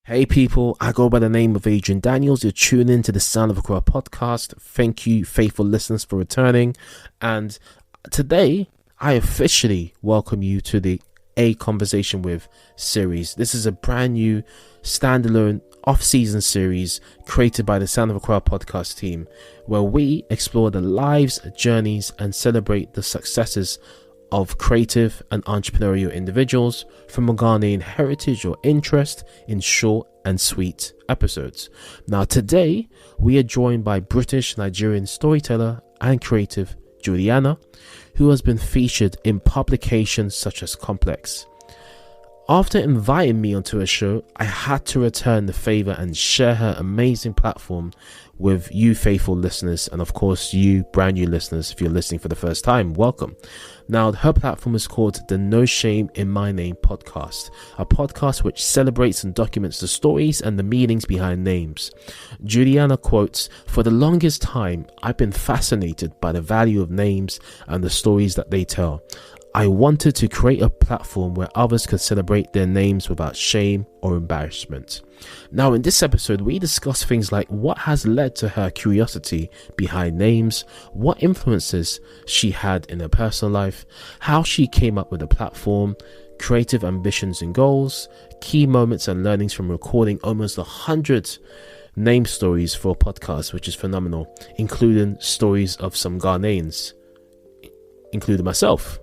Hey people, I go by the name of Adrian Daniels. You're tuning in to the Sound of Accra podcast. Thank you, faithful listeners, for returning. And today, I officially welcome you to the A Conversation With series. This is a brand new standalone off-season series created by the Sound of Accra podcast team, where we explore the lives, journeys, and celebrate the successes of creative and entrepreneurial individuals from a Ghanaian heritage or interest in short and sweet episodes. Now today we are joined by British Nigerian storyteller and creative Juliana, who has been featured in publications such as Complex. After inviting me onto a show, I had to return the favor and share her amazing platform with you faithful listeners, and of course you brand new listeners. If you're listening for the first time, welcome. Now her platform is called the No Shame in My Name podcast, a podcast which celebrates and documents the stories and the meanings behind names. Juliana quotes, "For the longest time, I've been fascinated by the value of names and the stories that they tell. I wanted to create a platform where others could celebrate their names without shame or embarrassment." Now, in this episode, we discuss things like what has led to her curiosity behind names, what influences she had in her personal life, how she came up with the platform, creative ambitions and goals, key moments and learnings from recording almost 100 name stories for a podcast, which is phenomenal, including stories of some Ghanaians, including myself.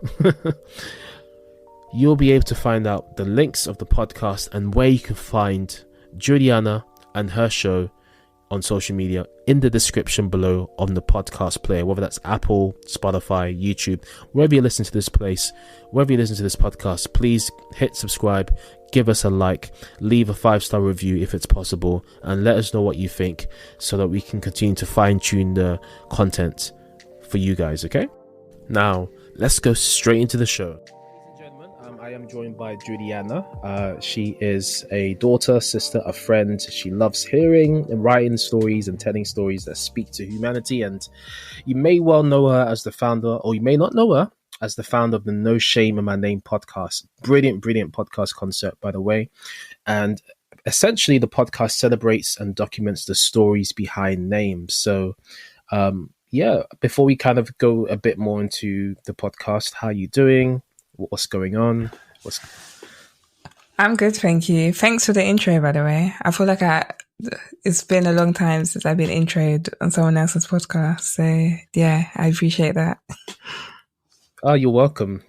You'll be able to find out the links of the podcast and where you can find Juliana and her show on social media in the description below on the podcast player, whether that's Apple, Spotify, YouTube, wherever you listen to this podcast. Please hit subscribe, give us a like, leave a 5-star review if it's possible, and let us know what you think so that we can continue to fine-tune the content for you guys. Okay, now let's go straight into the show. I am joined by Juliana. She is a daughter, sister, a friend. She loves hearing and writing stories and telling stories that speak to humanity. And you may well know her as the founder, or you may not know her as the founder of the No Shame in My Name podcast. Brilliant podcast concept, by the way. And essentially, the podcast celebrates and documents the stories behind names. So, before we kind of go a bit more into the podcast, how are you doing? What's going on? I'm good, thank you. Thanks for the intro, by the way. I feel like it's been a long time since I've been introed on someone else's podcast. So yeah, I appreciate that. Oh, you're welcome.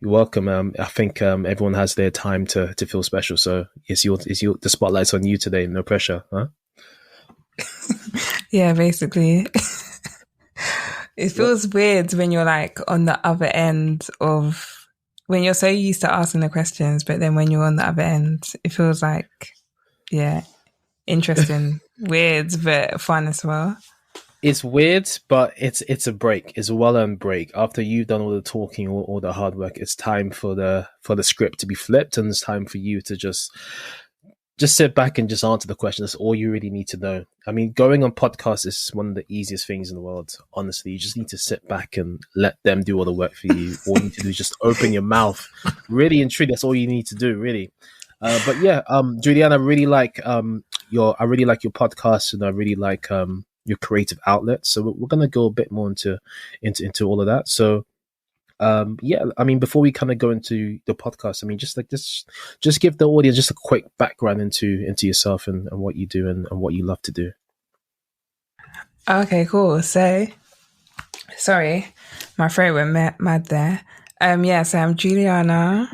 You're welcome. I think everyone has their time to feel special. So the spotlight's on you today. No pressure, huh? Yeah, basically. It feels weird when you're like on the other end of, when you're so used to asking the questions, but then when you're on the other end, it feels like, yeah, interesting, weird, but fun as well. It's weird, but it's a break. It's a well-earned break. After you've done all the talking, all the hard work, it's time for the script to be flipped, and it's time for you to just sit back and just answer the question. That's all you really need to know. I mean, going on podcasts is one of the easiest things in the world. Honestly, you just need to sit back and let them do all the work for you. All you need to do is just open your mouth. Really and truly, that's all you need to do, really. But yeah, Juliana, I really like your podcast, and I really like your creative outlet. So we're gonna go a bit more into all of that. So I mean, before we kind of go into the podcast, I mean, just give the audience just a quick background into yourself and what you do and what you love to do. Okay, cool. So, sorry, my throat went mad there. So I'm Juliana,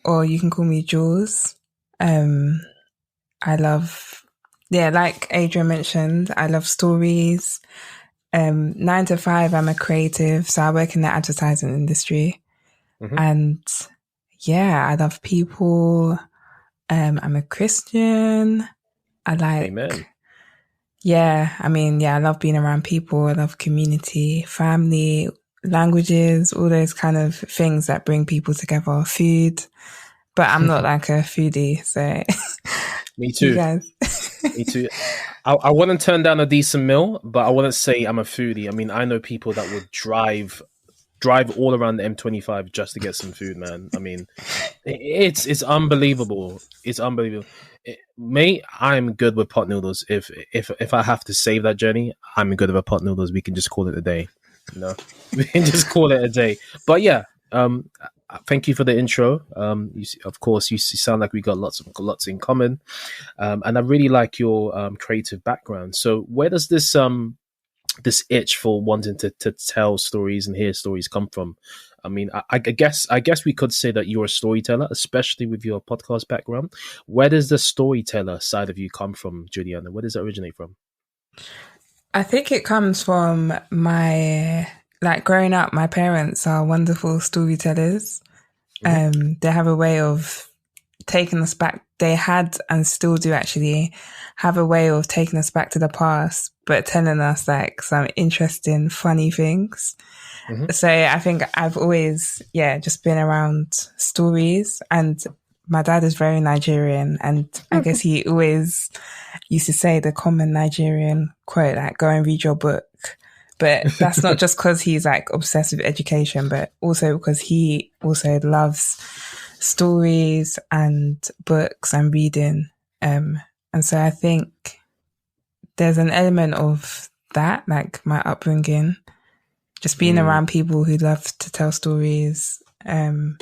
or you can call me Jules. I love, like Adrian mentioned, I love stories. 9 to 5, I'm a creative, so I work in the advertising industry. Mm-hmm. And yeah, I love people. I'm a Christian. I like, Amen. I love being around people. I love community, family, languages, all those kind of things that bring people together, food. But I'm not like a foodie, so. Me too. You guys. Me too. I wouldn't turn down a decent meal, but I wouldn't say I'm a foodie. I mean, I know people that would drive all around the M25 just to get some food, man. I mean, it's unbelievable. It's unbelievable. Me, I'm good with pot noodles. If I have to save that journey, I'm good with pot noodles. We can just call it a day. We can just call it a day. But yeah, thank you for the intro. Of course, you sound like we got lots in common, and I really like your creative background. So, where does this itch for wanting to tell stories and hear stories come from? I mean, I guess we could say that you're a storyteller, especially with your podcast background. Where does the storyteller side of you come from, Juliana? Where does it originate from? I think it comes from growing up, my parents are wonderful storytellers. They have a way of taking us back. They had and still do actually have a way of taking us back to the past, but telling us like some interesting, funny things. So I think I've always, just been around stories, and my dad is very Nigerian, and I guess he always used to say the common Nigerian quote, like, go and read your book. But that's not just because he's like obsessed with education, but also because he also loves stories and books and reading. And so I think there's an element of that, like my upbringing, just being around people who love to tell stories. So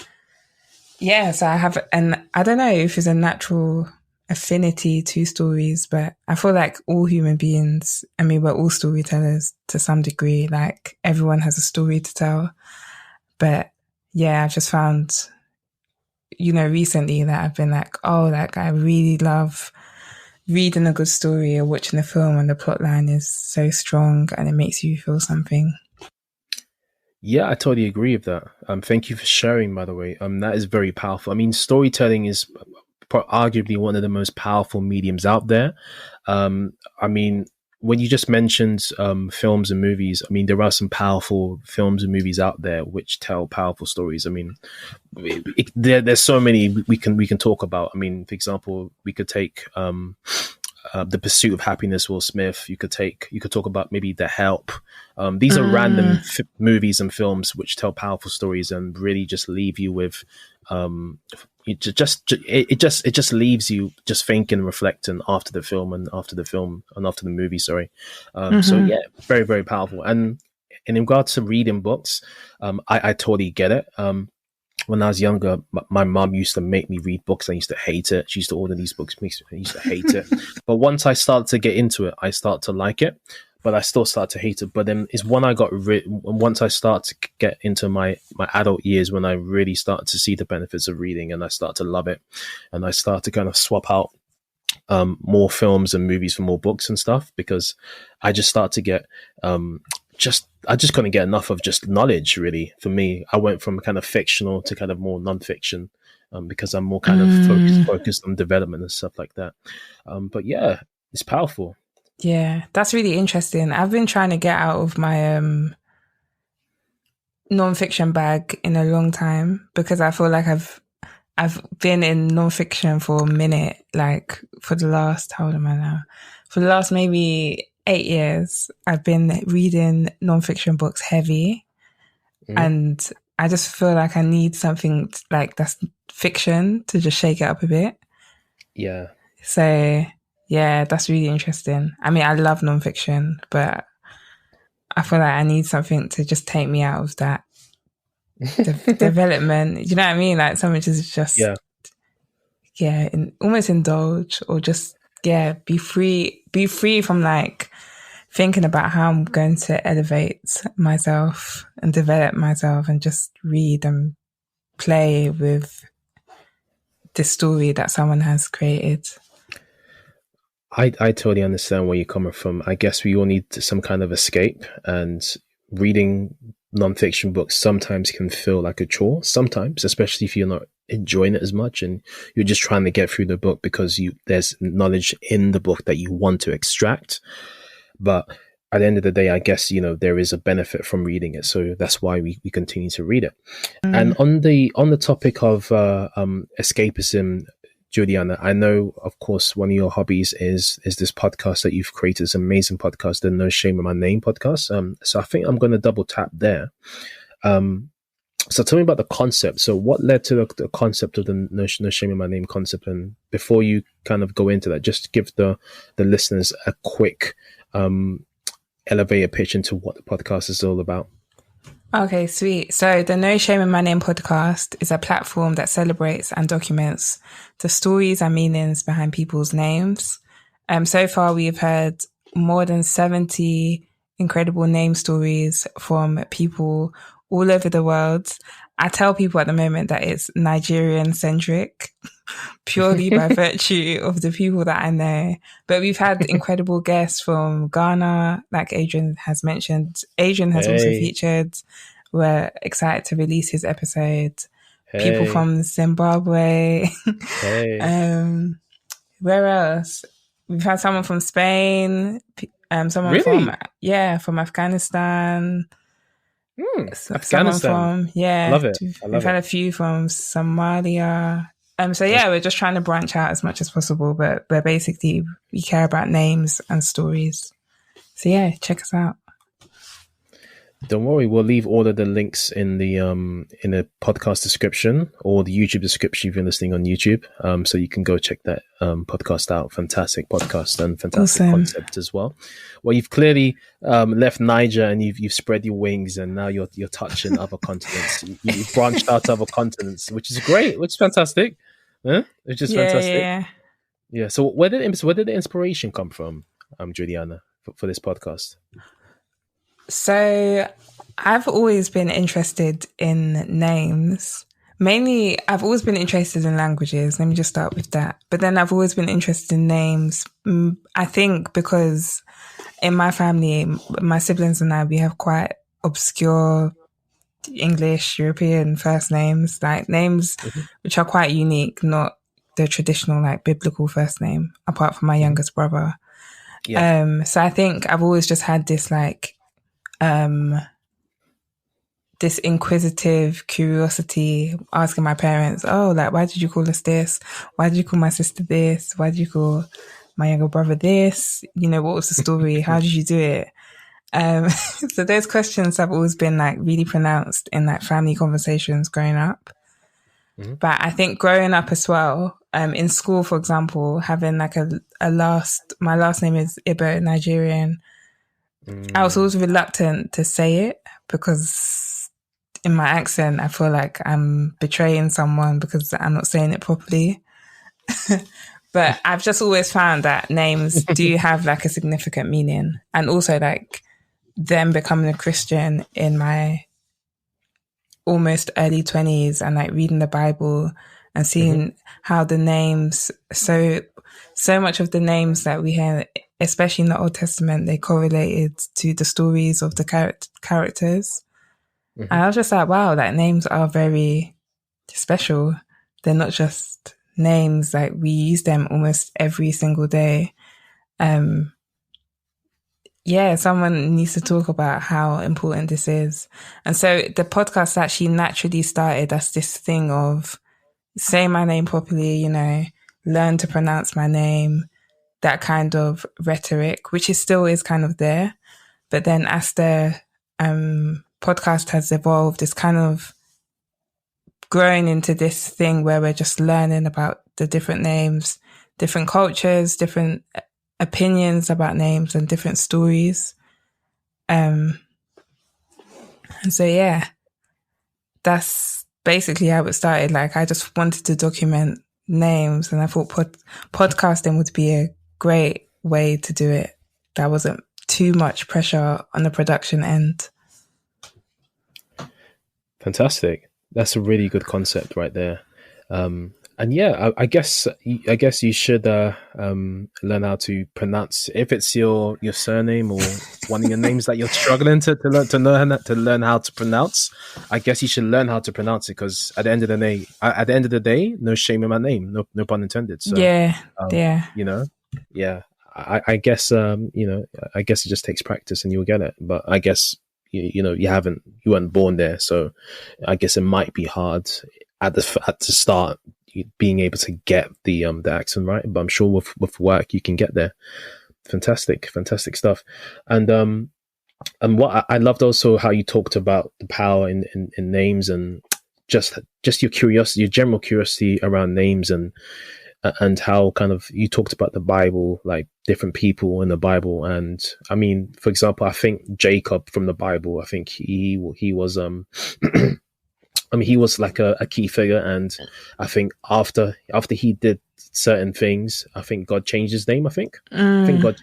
I have, and I don't know if it's a natural affinity to stories, but I feel like all human beings, I mean, we're all storytellers to some degree, like everyone has a story to tell. But yeah, I've just found, recently that I've been like, oh, like I really love reading a good story or watching a film and the plot line is so strong and it makes you feel something. Yeah, I totally agree with that. Thank you for sharing, by the way. That is very powerful. I mean, storytelling is arguably one of the most powerful mediums out there. I mean, when you just mentioned films and movies, I mean, there are some powerful films and movies out there which tell powerful stories. I mean, there's so many we can talk about. I mean, for example, we could take The Pursuit of Happiness, Will Smith. You could talk about maybe The Help. These are random movies and films which tell powerful stories and really just leave you with it just leaves you just thinking, reflecting after the film and after the movie. Sorry. So yeah, very, very powerful. And in regards to reading books, I totally get it. When I was younger, my mum used to make me read books. I used to hate it. She used to order these books. I used to hate it. But once I started to get into it, I start to like it. But I still start to hate it. But then it's when once I start to get into my adult years, when I really start to see the benefits of reading and I start to love it. And I start to kind of swap out more films and movies for more books and stuff, because I just start to get I just couldn't get enough of just knowledge, really. For me, I went from kind of fictional to kind of more non-fiction because I'm more kind of focused on development and stuff like that. But yeah, it's powerful. Yeah, that's really interesting. I've been trying to get out of my non-fiction bag in a long time because I feel like I've been in non-fiction for a minute, like for the last, how old am I now? For the last maybe 8 years, I've been reading non-fiction books heavy. And I just feel like I need something like that's fiction to just shake it up a bit. Yeah. So yeah, that's really interesting. I mean, I love non-fiction, but I feel like I need something to just take me out of that development. Do you know what I mean? Like something to just almost indulge or just be free from like thinking about how I'm going to elevate myself and develop myself and just read and play with the story that someone has created. I totally understand where you're coming from. I guess we all need some kind of escape, and reading nonfiction books sometimes can feel like a chore. Sometimes, especially if you're not enjoying it as much and you're just trying to get through the book because there's knowledge in the book that you want to extract. But at the end of the day, I guess, there is a benefit from reading it. So that's why we continue to read it. And on the topic of escapism, Juliana, I know, of course, one of your hobbies is this podcast that you've created, this amazing podcast, the No Shame in My Name podcast. So I think I'm going to double tap there. So tell me about the concept. So what led to the concept of the no shame in my name concept? And before you kind of go into that, just give the listeners a quick elevator pitch into what the podcast is all about. Okay, sweet. So the No Shame in My Name podcast is a platform that celebrates and documents the stories and meanings behind people's names. So far, we've heard more than 70 incredible name stories from people all over the world. I tell people at the moment that it's Nigerian centric, purely by virtue of the people that I know. But we've had incredible guests from Ghana, like Adrian has mentioned. Adrian has also featured. We're excited to release his episode. People from Zimbabwe. Where else? We've had someone from Spain. Someone from Afghanistan. Afghanistan. Someone from I love it. We've had a few from Somalia. We're just trying to branch out as much as possible, but basically we care about names and stories. So yeah, check us out. Don't worry, we'll leave all of the links in the podcast description or the YouTube description if you're listening on YouTube. So you can go check that podcast out. Fantastic podcast and fantastic concept as well. Well, you've clearly left Niger and you've spread your wings, and now you're touching other continents. You've branched out to other continents, which is great, which is fantastic. Which is fantastic. Yeah. So where did the inspiration come from, Juliana, for this podcast? So I've always been interested in names. Mainly, I've always been interested in languages. Let me just start with that. But then I've always been interested in names. I think because in my family, my siblings and I, we have quite obscure English, European first names, like names which are quite unique, not the traditional like biblical first name, apart from my youngest brother. Yeah. So I think I've always just had this like this inquisitive curiosity, asking my parents, why did you call us this? Why did you call my sister this? Why did you call my younger brother this? What was the story? How did you do it? So those questions have always been like really pronounced in like family conversations growing up. But I think growing up as well, in school, for example, having like my last name is Igbo, Nigerian. I was always reluctant to say it because in my accent, I feel like I'm betraying someone because I'm not saying it properly. But I've just always found that names do have like a significant meaning. And also like them becoming a Christian in my almost early 20s and like reading the Bible and seeing how the names, so much of the names that we hear, especially in the Old Testament, they correlated to the stories of the characters. And I was just like, wow, like names are very special. They're not just names, like we use them almost every single day. Someone needs to talk about how important this is. And so the podcast actually naturally started as this thing of say my name properly, learn to pronounce my name, that kind of rhetoric, which still is kind of there. But then as the podcast has evolved, it's kind of grown into this thing where we're just learning about the different names, different cultures, different opinions about names and different stories. And so, yeah, that's basically how it started. Like I just wanted to document names and I thought podcasting would be a great way to do it. That wasn't too much pressure on the production end. Fantastic. That's a really good concept right there. And yeah, I guess you should learn how to pronounce, if it's your surname or one of your names that you're struggling to learn how to pronounce. I guess you should learn how to pronounce it, because at the end of the day, no shame in my name, no pun intended. So I guess I guess it just takes practice and you'll get it. But I guess you weren't born there, so I guess it might be hard at the start being able to get the accent right. But I'm sure with work you can get there. Fantastic stuff. And And what I loved also how you talked about the power in names, and just your curiosity, your general curiosity around names, and how kind of you talked about the Bible, like different people in the Bible. And I mean, for example, I think Jacob from the Bible, I think he was I mean, he was like a key figure, and I think after he did certain things, I think God changed his name. I think God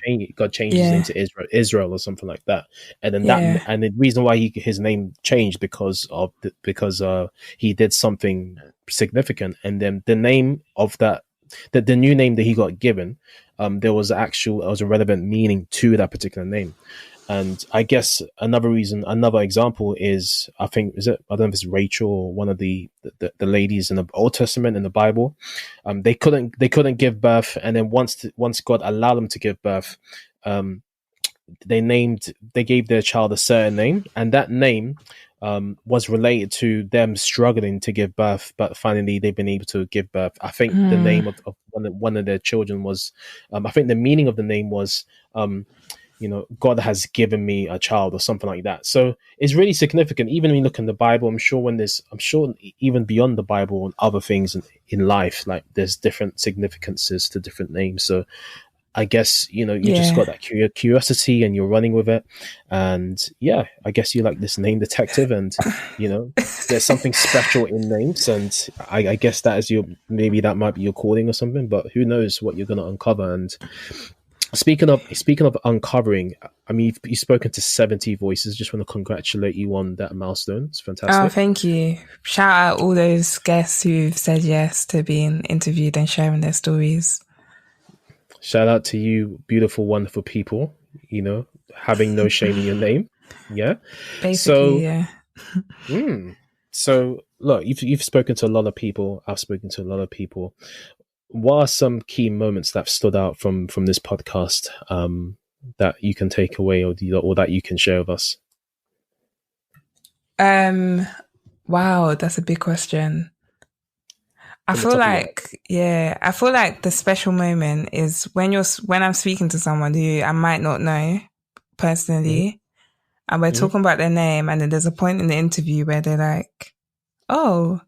changed his name Yeah. to Israel or something like that. And then Yeah. and the reason why his name changed because he did something significant, and then the name of that the new name that he got given, there was a relevant meaning to that particular name. And I guess another example is, I don't know if it's Rachel or one of the ladies in the Old Testament in the Bible. They couldn't give birth, and then once God allowed them to give birth, um, they gave their child a certain name, and that name was related to them struggling to give birth, but finally they've been able to give birth. I think the name of one of their children was, I think the meaning of the name was. God has given me a child or something like that. So it's really significant. Even when you look in the Bible, I'm sure even beyond the Bible and other things in life, like there's different significances to different names. So I guess, you just Yeah. got that curiosity and you're running with it. And yeah, I guess you like this name detective, and, there's something special in names. And I guess maybe that might be your calling or something, but who knows what you're going to uncover. And speaking of uncovering, I mean, you've spoken to 70 voices. Just want to congratulate you on that milestone. It's Oh, fantastic. thank you. Shout out all those guests who've said yes to being interviewed and sharing their stories. Shout out to you, beautiful, wonderful people, having no shame in your name. Yeah. Basically, So, yeah. so look, you've spoken to a lot of people. I've spoken to a lot of people. What are some key moments that have stood out from this podcast, that you can take away, or that you can share with us? Wow, that's a big question. I From the feel top of your head. like, yeah, I feel like the special moment is when I'm speaking to someone who I might not know personally, and we're Mm-hmm. talking about their name, and then there's a point in the interview where they're like, "Oh,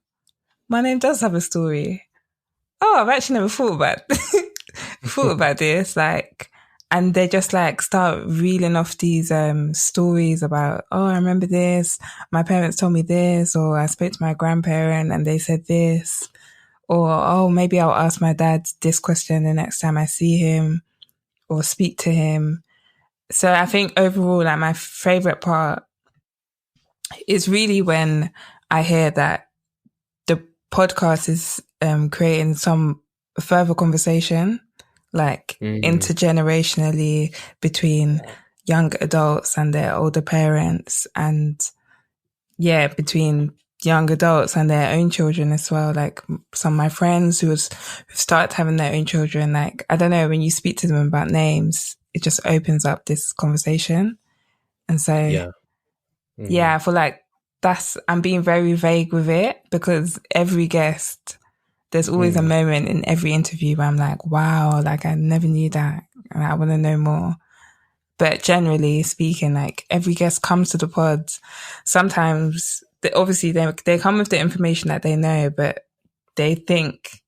my name does have a story. Oh, I've actually never thought about this." Like, and they just like start reeling off these stories about, "Oh, I remember this. My parents told me this, or I spoke to my grandparent and they said this." Or, oh, maybe I'll ask my dad this question the next time I see him or speak to him. So I think overall, like my favorite part is really when I hear that the podcast is creating some further conversation, like Mm-hmm. intergenerationally between young adults and their older parents, and yeah, between young adults and their own children as well. Like some of my friends who've started having their own children, like, I don't know, when you speak to them about names, it just opens up this conversation. And so, Yeah. Mm-hmm. yeah, I feel like I'm being very vague with it because every guest, there's always a moment in every interview where I'm like, wow, like I never knew that and I want to know more. But generally speaking, like every guest comes to the pod. Sometimes, obviously, they come with the information that they know, but they think,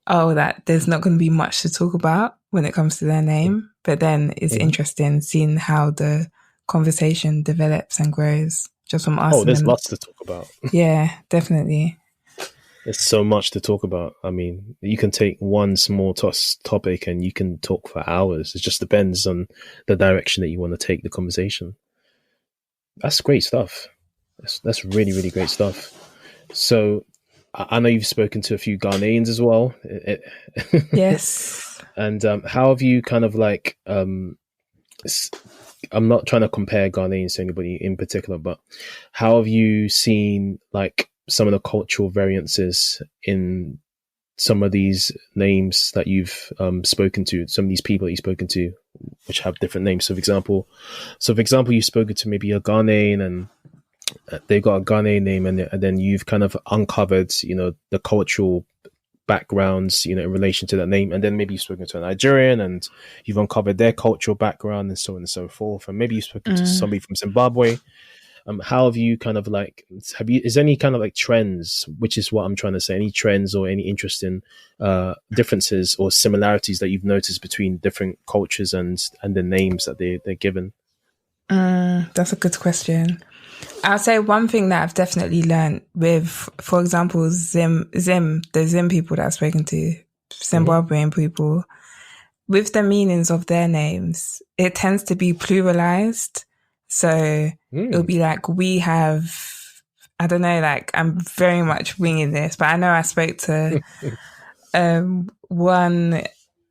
oh, that there's not going to be much to talk about when it comes to their name. But then it's Mm-hmm. interesting seeing how the conversation develops and grows just from Oh, asking there's them. lots to talk about. Yeah, definitely. There's so much to talk about. I mean, you can take one small topic and you can talk for hours. It just depends on the direction that you want to take the conversation. That's great stuff. That's really, really great stuff. So I know you've spoken to a few Ghanaians as well. Yes. And how have you kind of like, I'm not trying to compare Ghanaians to anybody in particular, but how have you seen like some of the cultural variances in some of these names that you've spoken to, some of these people that you've spoken to, which have different names? So, for example, you've spoken to maybe a Ghanaian, and they've got a Ghanaian name, and then you've kind of uncovered, the cultural backgrounds, in relation to that name, and then maybe you've spoken to a Nigerian and you've uncovered their cultural background and so on and so forth, and maybe you've spoken to somebody from Zimbabwe. How have you kind of like, is there any kind of like trends, which is what I'm trying to say, any trends or any interesting differences or similarities that you've noticed between different cultures and the names that they're given? That's a good question. I'll say one thing that I've definitely learned with, for example, the Zim people that I've spoken to, Zimbabwean people, with the meanings of their names, it tends to be pluralized. So it'll be like, we have, I don't know, like I'm very much winging this, but I know I spoke to one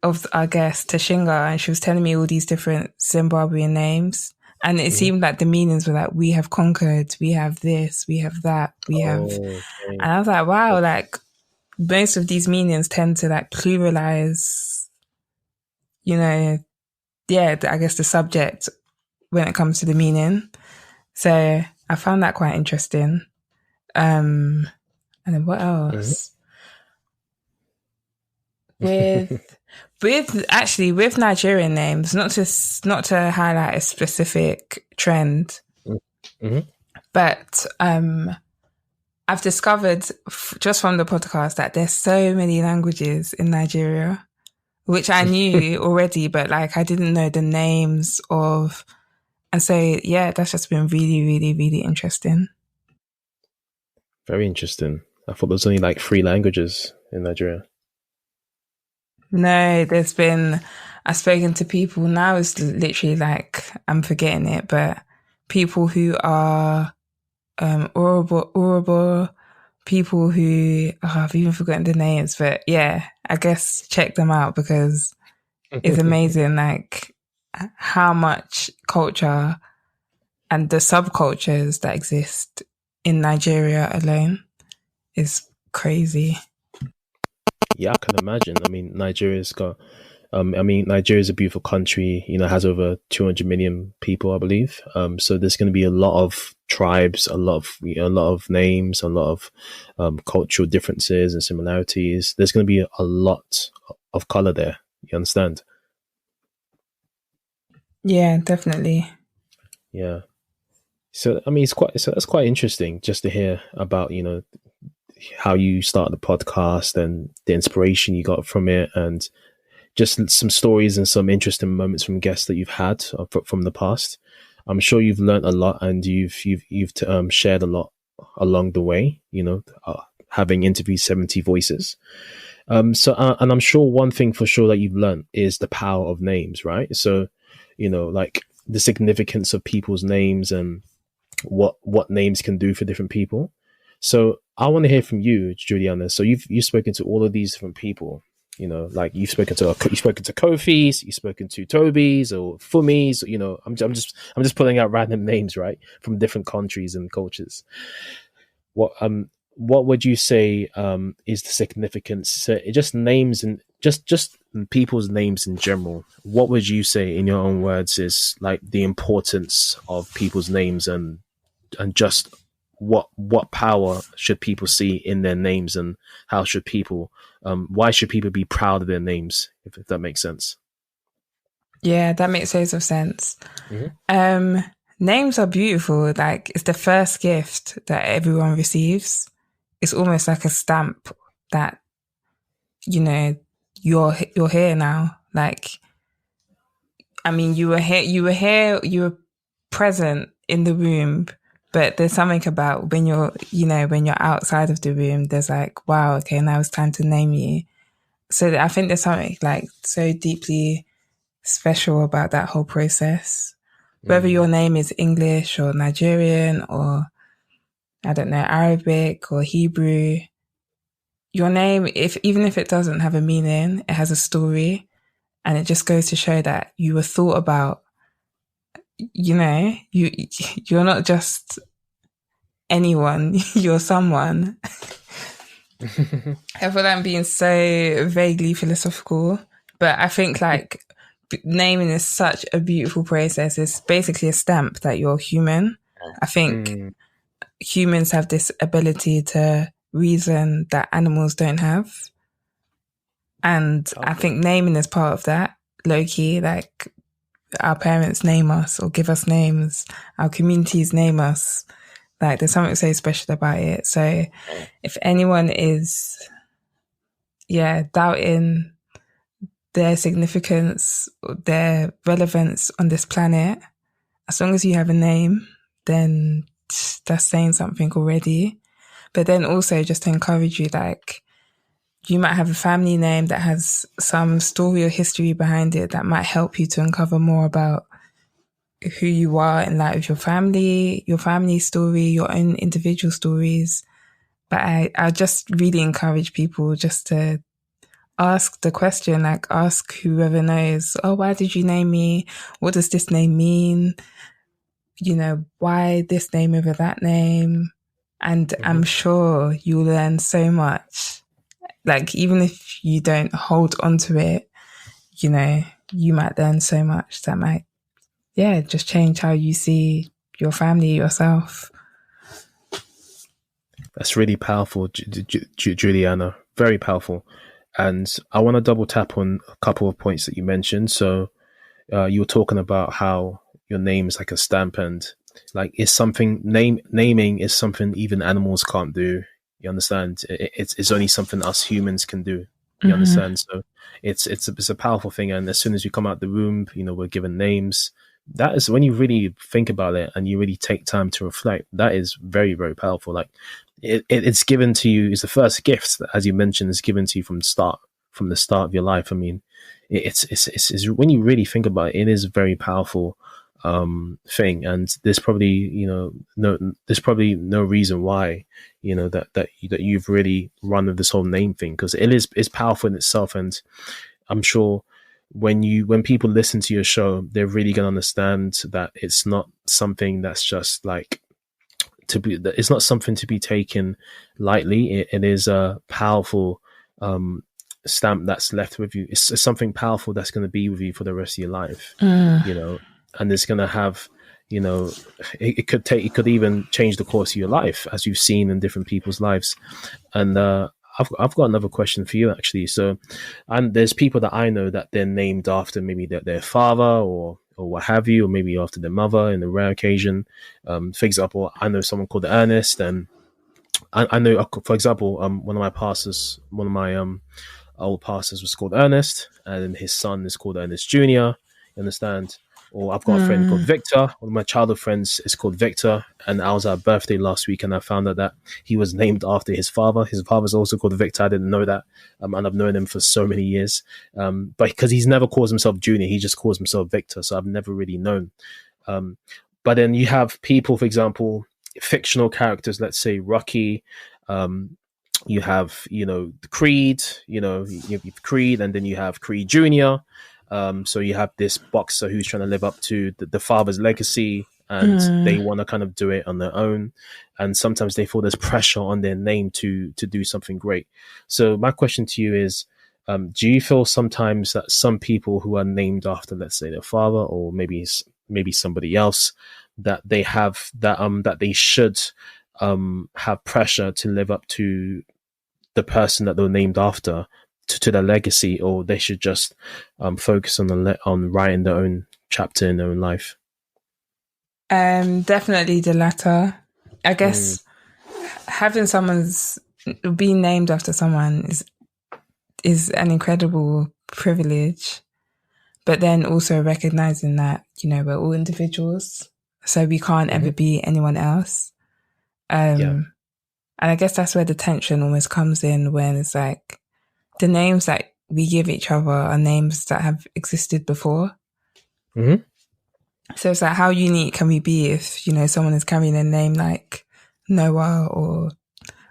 of our guests, Tashinga, and she was telling me all these different Zimbabwean names. And it seemed like the meanings were like, we have conquered, we have this, we have that, we have... Okay. And I was like, wow, like most of these meanings tend to like pluralize, I guess the subject when it comes to the meaning. So I found that quite interesting. And then what else? With Nigerian names, not to highlight a specific trend, but I've discovered just from the podcast that there's so many languages in Nigeria, which I knew already, but like I didn't know the names of, and so yeah, that's just been really, really, really interesting. Very interesting. I thought there was only like 3 languages in Nigeria. No, I've spoken to people now, it's literally like, I'm forgetting it, but people who are Urobo, people who, I've even forgotten the names, but yeah, I guess check them out because it's amazing, like how much culture and the subcultures that exist in Nigeria alone is crazy. Yeah, I can imagine. I mean, Nigeria's a beautiful country, has over 200 million people, I believe. So there's going to be a lot of tribes, a lot of names, a lot of cultural differences and similarities. There's going to be a lot of color there. You understand? Yeah, definitely. Yeah. So, I mean, that's quite interesting just to hear about, how you start the podcast and the inspiration you got from it, and just some stories and some interesting moments from guests that you've had from the past. I'm sure you've learned a lot, and you've shared a lot along the way. Having interviewed 70 voices. And I'm sure one thing for sure that you've learned is the power of names, right? So, like the significance of people's names and what names can do for different people. So I want to hear from you, Juliana. So you've spoken to all of these different people. Like you've spoken to Kofi's, you've spoken to Toby's or Fumi's. I'm just pulling out random names, right, from different countries and cultures. What would you say is the significance? Just names and just people's names in general. What would you say, in your own words, is like the importance of people's names and just what power should people see in their names, and how should people why should people be proud of their names, if that makes sense? Yeah, that makes loads of sense. Names are beautiful. Like, it's the first gift that everyone receives. It's almost like a stamp that you're here now. Like, I mean, you were present in the room. But there's something about when you're outside of the room, there's like, wow, okay, now it's time to name you. So I think there's something like so deeply special about that whole process. Whether your name is English or Nigerian or, I don't know, Arabic or Hebrew, your name, even if it doesn't have a meaning, it has a story. And it just goes to show that you were thought about. You're not just anyone, you're someone. I feel like I'm being so vaguely philosophical, but I think like naming is such a beautiful process. It's basically a stamp that you're human. I think humans have this ability to reason that animals don't have. And I Okay. think naming is part of that, low key. Like our parents name us or give us names, our communities name us. Like there's something so special about it. So if anyone is, doubting their significance, their relevance on this planet, as long as you have a name, then that's saying something already. But then also just to encourage you, like, you might have a family name that has some story or history behind it that might help you to uncover more about who you are in light of your family story, your own individual stories. But I just really encourage people just to ask the question, like ask whoever knows, oh, why did you name me? What does this name mean? You know, why this name over that name? And I'm sure you'll learn so much. Like, even if you don't hold on to it, you know, you might learn so much that might, just change how you see your family, yourself. That's really powerful, Juliana. Very powerful. And I want to double tap on a couple of points that you mentioned. So you were talking about how your name is like a stamp, and like it's something naming is something even animals can't do. You understand? It's only something us humans can do. You understand? So it's a powerful thing. And as soon as you come out the womb, you know, we're given names. That is, when you really think about it and you really take time to reflect, that is very, very powerful. Like it's given to you, is the first gift that, as you mentioned, is given to you from the start of your life. I mean, it's when you really think about it, it is a very powerful thing. And there's probably, no reason why, that you've really run with this whole name thing, because it's powerful in itself. And I'm sure when people listen to your show, they're really going to understand that it's not something that's just like it's not something to be taken lightly. It is a powerful stamp that's left with you. It's something powerful that's going to be with you for the rest of your life, and it's going to have, it could even change the course of your life, as you've seen in different people's lives. And I've got another question for you, actually. So, and there's people that I know that they're named after maybe their father or what have you, or maybe after their mother in a rare occasion. For example, I know someone called Ernest, and I know, for example, one of my old pastors was called Ernest, and his son is called Ernest Jr. You understand? Or I've got a friend called Victor. One of my childhood friends is called Victor, and I was at a birthday last week, and I found out that he was named after his father. His father's also called Victor. I didn't know that, and I've known him for so many years. But because he's never calls himself Junior, he just calls himself Victor. So I've never really known. But then you have people, for example, fictional characters. Let's say Rocky. You have, Creed. You have Creed, and then you have Creed Junior. So you have this boxer who's trying to live up to the father's legacy, and they want to kind of do it on their own. And sometimes they feel there's pressure on their name to do something great. So my question to you is, do you feel sometimes that some people who are named after, let's say, their father, or maybe somebody else, that they have that they should have pressure to live up to the person that they're named after, to their legacy, or they should just focus on writing their own chapter in their own life? Definitely the latter. I guess having being named after someone is an incredible privilege, but then also recognizing that, we're all individuals, so we can't ever be anyone else. And I guess that's where the tension almost comes in, when it's like the names that we give each other are names that have existed before. So it's like, how unique can we be if, someone is carrying a name like Noah or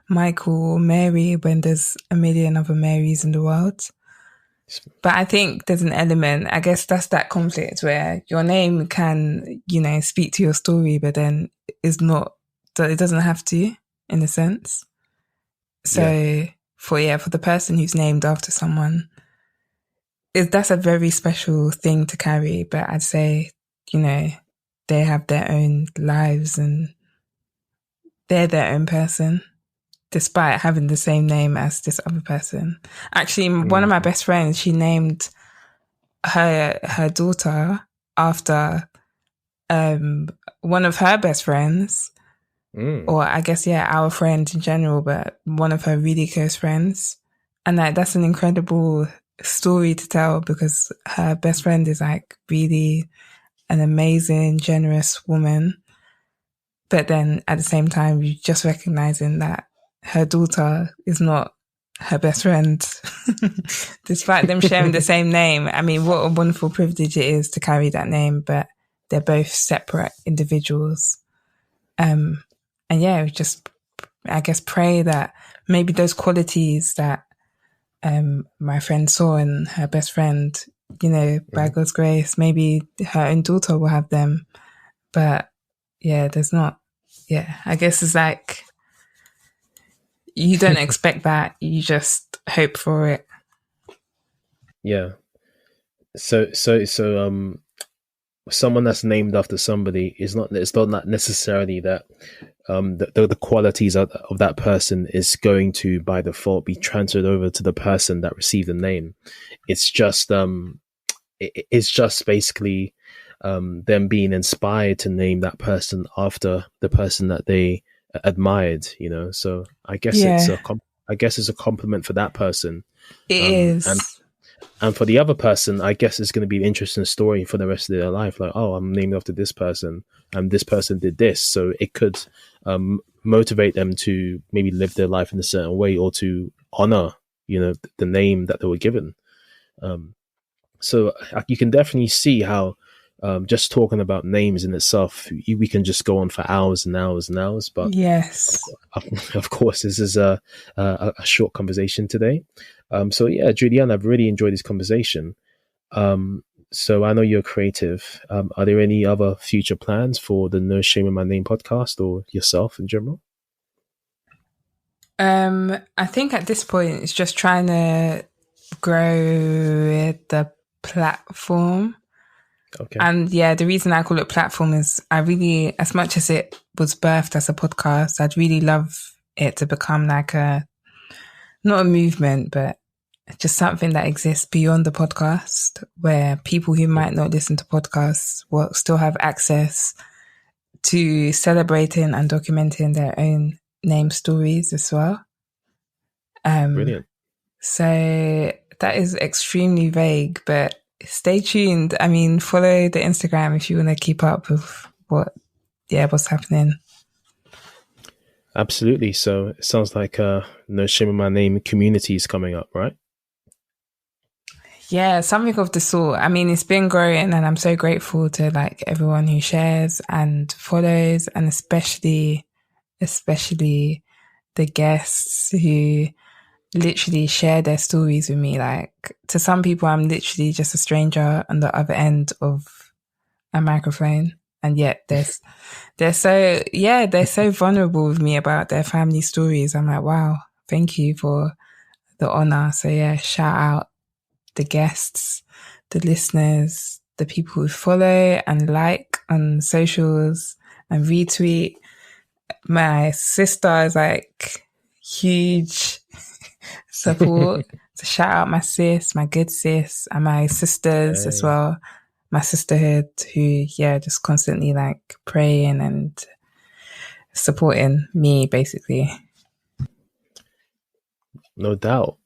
Michael or Mary, when there's a million other Marys in the world? But I think there's an element, I guess that's that conflict where your name can, speak to your story, but then it doesn't have to, in a sense. So for the person who's named after someone, that's a very special thing to carry. But I'd say, they have their own lives and they're their own person. despite having the same name as this other person. Actually, one of my best friends, she named her daughter after one of her best friends, or I guess our friend in general, but one of her really close friends. And that's an incredible story to tell, because her best friend is like really an amazing, generous woman. But then at the same time, you just recognizing that her daughter is not her best friend, despite them sharing the same name. I mean, what a wonderful privilege it is to carry that name, but they're both separate individuals. And just, I guess, pray that maybe those qualities that my friend saw in her best friend, by God's grace, maybe her own daughter will have them. But there's not. I guess it's like you don't expect that. You just hope for it. Yeah. So someone that's named after somebody it's not necessarily that the qualities of that person is going to by default be transferred over to the person that received the name. It's just it's just basically them being inspired to name that person after the person that they admired, so I guess it's a compliment for that person. It is. And for the other person, I guess it's going to be an interesting story for the rest of their life. Like, oh, I'm named after this person, and this person did this. So it could motivate them to maybe live their life in a certain way, or to honor, the name that they were given. So you can definitely see how just talking about names in itself, we can just go on for hours and hours and hours. But yes, of course, this is a short conversation today. So yeah, Juliana, I've really enjoyed this conversation. So I know you're creative. Are there any other future plans for the No Shame in My Name podcast, or yourself in general? I think at this point it's just trying to grow the platform. Okay. And the reason I call it platform is I really, as much as it was birthed as a podcast, I'd really love it to become like not a movement, but just something that exists beyond the podcast, where people who might not listen to podcasts will still have access to celebrating and documenting their own name stories as well. Brilliant. So that is extremely vague, but stay tuned. I mean, follow the Instagram if you want to keep up with what's happening. Absolutely. So it sounds like No Shame in My Name community is coming up, right? Yeah, something of the sort. I mean, it's been growing, and I'm so grateful to like everyone who shares and follows, and especially the guests who literally share their stories with me. Like, to some people, I'm literally just a stranger on the other end of a microphone, and yet they're so vulnerable with me about their family stories. I'm like, wow, thank you for the honor. So yeah, shout out the guests, the listeners, the people who follow and like on socials and retweet. My sister is like huge support. So shout out my sis, my good sis, and my sisters as well. My sisterhood, who just constantly like praying and supporting me, basically. No doubt.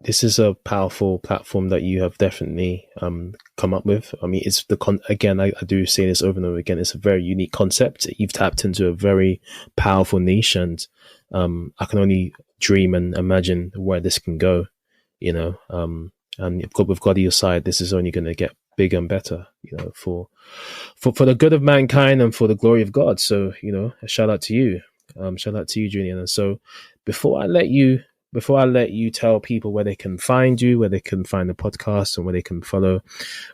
This is a powerful platform that you have definitely come up with. I mean, it's again, I do say this over and over again, it's a very unique concept. You've tapped into a very powerful niche, and I can only dream and imagine where this can go, and with God at your side, this is only going to get bigger and better, for the good of mankind and for the glory of God. So, a shout out to you. Shout out to you, Juliana. So before I let you tell people where they can find you, where they can find the podcast, and where they can follow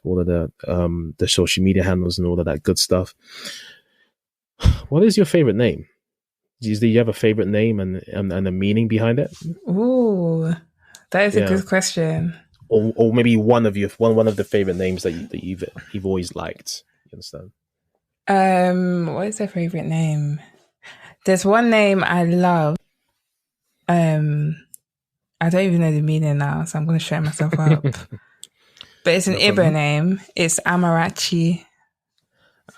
all of the social media handles and all of that good stuff, what is your favorite name? Do you have a favorite name and a meaning behind it? Ooh, that is a good question. Or maybe one of the favorite names that you've always liked. You understand? What is their favorite name? There's one name I love. I don't even know the meaning now, so I'm going to show myself up. But it's an No Igbo problem. name. It's Amarachi.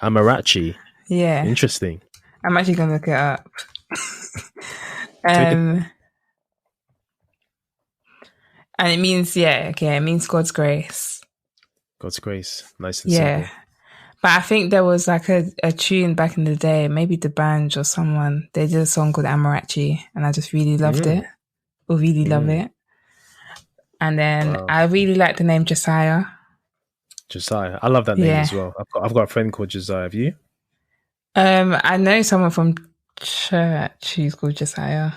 Amarachi. Yeah, Interesting. I'm actually going to look it up. Take it. And it means, it means God's grace. God's grace. Nice and Yeah. simple. But I think there was like a tune back in the day, maybe the band or someone, they did a song called Amarachi, and I just really loved it, or really love it. And then Wow. I really like the name Josiah. Josiah. I love that name as well. I've got a friend called Josiah. Have you? I know someone from church who's called Josiah.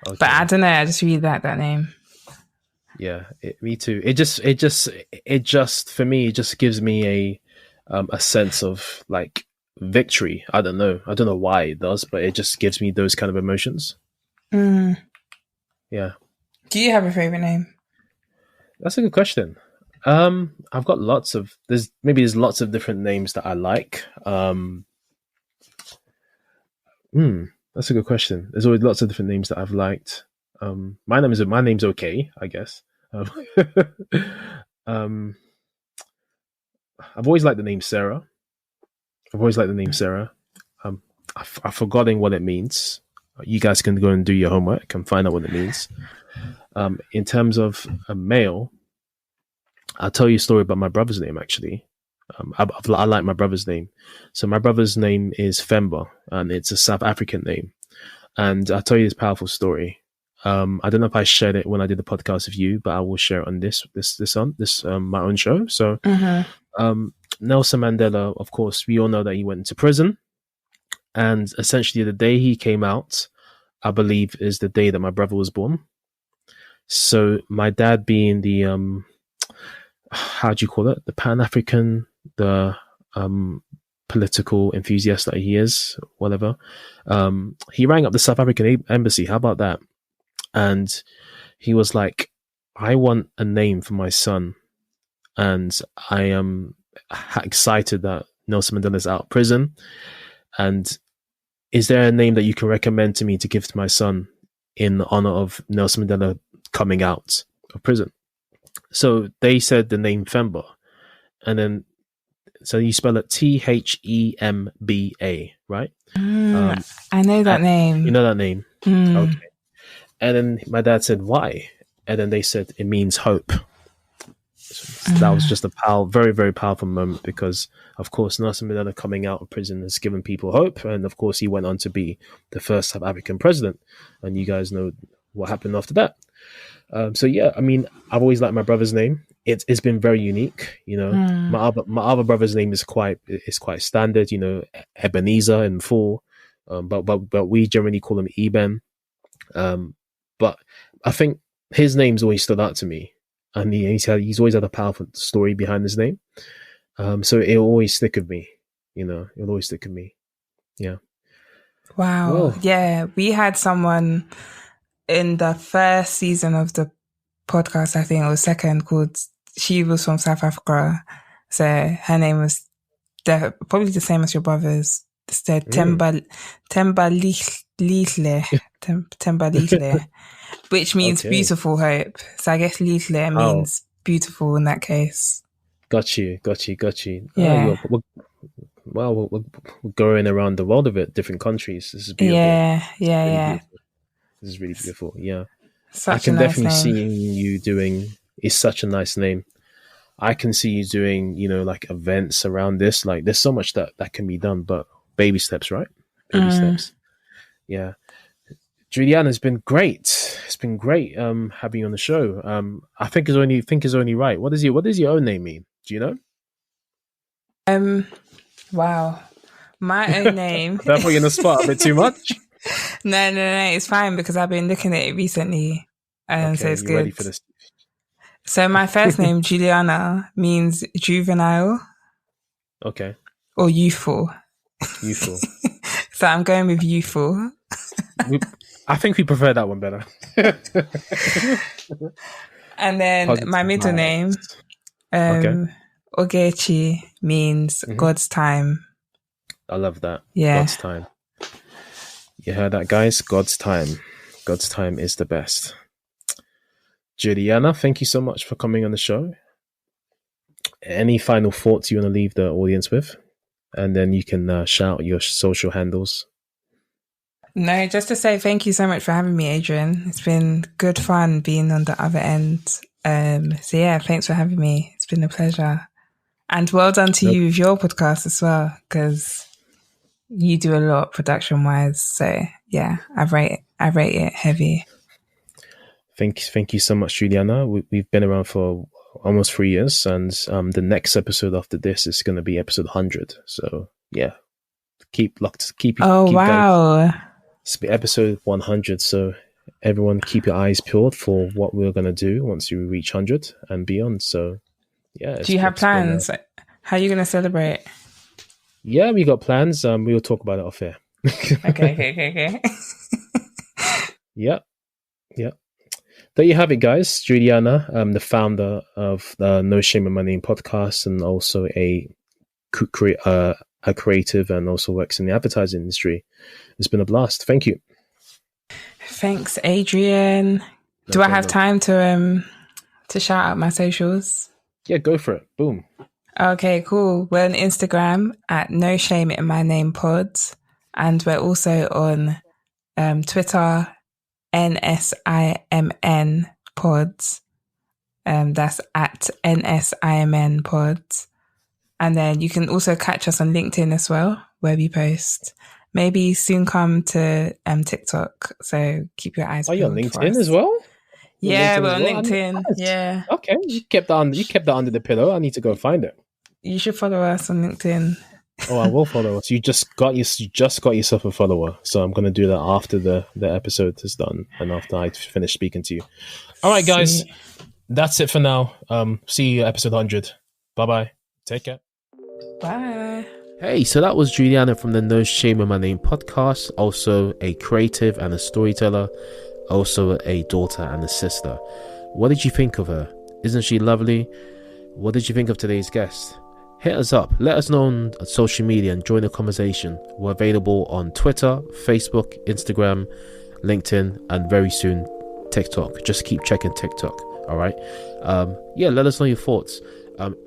Okay. But I don't know, I just really like that name. Yeah, me too. It just for me, it just gives me a sense of like victory. I don't know why it does, but it just gives me those kind of emotions. Yeah. Do you have a favorite name? That's a good question. I've got there's lots of different names that I like. That's a good question. There's always lots of different names that I've liked. My name's okay, I guess. I've always liked the name Sarah. I've forgotten what it means. You guys can go and do your homework and find out what it means. In terms of a male, I'll tell you a story about my brother's name, actually. I like my brother's name. So my brother's name is Femba, and it's a South African name. And I'll tell you this powerful story. I don't know if I shared it when I did the podcast with you, but I will share it on this my own show. So Nelson Mandela, of course, we all know that he went into prison. And essentially the day he came out, I believe, is the day that my brother was born. So my dad, being the how do you call it? The Pan-African, the political enthusiast that he is, whatever. He rang up the South African embassy. How about that? And he was like, I want a name for my son. And I am excited that Nelson Mandela is out of prison. And is there a name that you can recommend to me to give to my son in honor of Nelson Mandela coming out of prison? So they said the name Femba. And then, so you spell it Themba, right? I know that name. You know that name? Okay. And then my dad said, why? And then they said, it means hope. So that was just a very, very powerful moment, because, of course, Nelson Mandela coming out of prison has given people hope. And, of course, he went on to be the first South African president. And you guys know what happened after that. So, yeah, I mean, I've always liked my brother's name. It's been very unique. You know, my other brother's name is quite standard, you know, Ebenezer in full. But we generally call him Eben. But I think his name's always stood out to me, and he's always had a powerful story behind his name. So it'll always stick with me. You know, it'll always stick with me. Yeah. Wow. Whoa. Yeah, we had someone in the first season of the podcast, I think, or second, she was from South Africa. So her name was probably the same as your brother's. It's Temba Lihle, which means beautiful hope. So I guess Lihle means beautiful in that case. Got you. Yeah. We're going around the world of it, different countries. This is beautiful. Yeah. Beautiful. This is really beautiful. Yeah. Such I can definitely nice see you doing. It's such a nice name. I can see you doing, you know, like events around this. Like, there's so much that can be done, but baby steps, right? Baby steps. Yeah. Juliana, it's been great. It's been great having you on the show. I think it's only right. What does your own name mean? Do you know? Wow. My own name. Did I put you in the spot a bit too much? No, it's fine, because I've been looking at it recently. Okay, so it's you're good. Ready for this. So my first name, Juliana, means juvenile. Okay. Or youthful. Youthful. So I'm going with youthful. I think we prefer that one better. And then positive my middle name, Ogechi, means God's time. I love that. Yeah. God's time. You heard that, guys? God's time. God's time is the best. Juliana, thank you so much for coming on the show. Any final thoughts you want to leave the audience with? And then you can shout your social handles. No, just to say thank you so much for having me, Adrian. It's been good fun being on the other end. So yeah, thanks for having me. It's been a pleasure. And well done to you with your podcast as well, because you do a lot production-wise. So yeah, I rate it heavy. Thank you so much, Juliana. We've been around for almost 3 years, and the next episode after this is going to be episode 100. So yeah, keep locked. Keep wow! Going. It's episode 100. So everyone, keep your eyes peeled for what we're going to do once you reach 100 and beyond. So yeah. Do you have plans? How are you going to celebrate? Yeah, we got plans. We'll talk about it off air. Okay. Yep. There you have it, guys. Juliana, the founder of the No Shame in My Name podcast, and also a creative, and also works in the advertising industry. It's been a blast. Thank you. Thanks, Adrian. Do I have time to shout out my socials? Yeah, go for it. Boom. Okay, cool. We're on Instagram at No Shame in My Name Pods, and we're also on Twitter, NSIMN Pods. That's at NSIMN Pods. And then you can also catch us on LinkedIn as well, where we post. Maybe soon come to TikTok. So keep your eyes peeled. Are you on LinkedIn as well? Yeah, we're on LinkedIn. Yeah. Okay, you kept that under the pillow. I need to go find it. You should follow us on LinkedIn. Oh, I will follow us. You just got yourself a follower. So I'm gonna do that after the episode is done and after I finish speaking to you. All right, guys. That's it for now. See you episode 100. Bye-bye. Take care. Bye. Hey, so that was Juliana from the No Shame in My Name podcast, also a creative and a storyteller, also a daughter and a sister. What did you think of her? Isn't she lovely? What did you think of today's guest? Hit us up, let us know on social media and join the conversation. We're available on Twitter, Facebook, Instagram, LinkedIn, and very soon TikTok. Just keep checking TikTok, all right? Let us know your thoughts.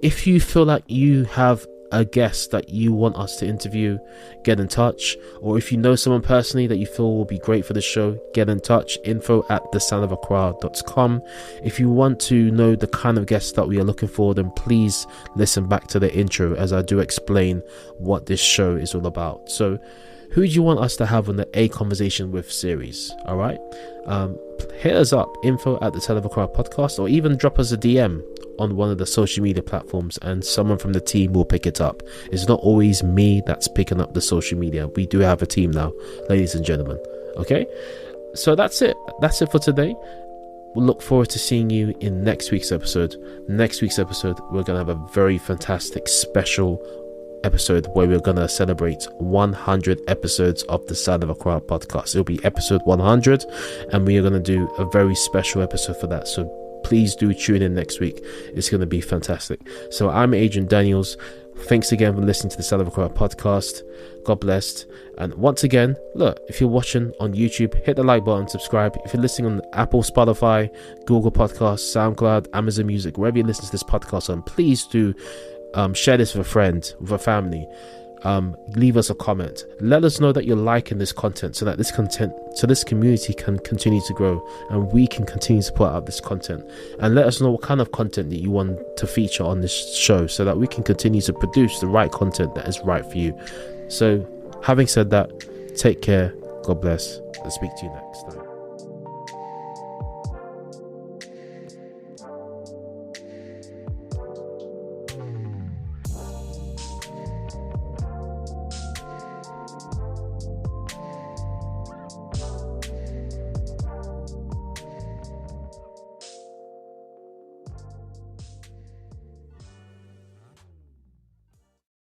If you feel like you have a guest that you want us to interview, get in touch. Or if you know someone personally that you feel will be great for the show, get in touch. info@thesoundofaccra.com. If you want to know the kind of guests that we are looking for, then please listen back to the intro as I do explain what this show is all about. So who do you want us to have on the A Conversation With series? All right. Hit us up, info@thesoundofaccra podcast, or even drop us a DM on one of the social media platforms and someone from the team will pick it up. It's not always me that's picking up the social media. We do have a team now, ladies and gentlemen. Okay, so that's it for today. We'll look forward to seeing you in next week's episode. We're gonna have a very fantastic special episode where we're gonna celebrate 100 episodes of the Sound of Accra podcast. It'll be episode 100 and we are gonna do a very special episode for that, so please do tune in next week. It's going to be fantastic. So I'm Adrian Daniels. Thanks again for listening to the Sound of Accra podcast. God bless. And once again, look, if you're watching on YouTube, hit the like button, subscribe. If you're listening on Apple, Spotify, Google Podcasts, SoundCloud, Amazon Music, wherever you listen to this podcast on, please do share this with a friend, with a family. Leave us a comment. Let us know that you're liking this content so that this community can continue to grow and we can continue to put out this content. And let us know what kind of content that you want to feature on this show so that we can continue to produce the right content that is right for you. So having said that, take care, God bless, and speak to you next time.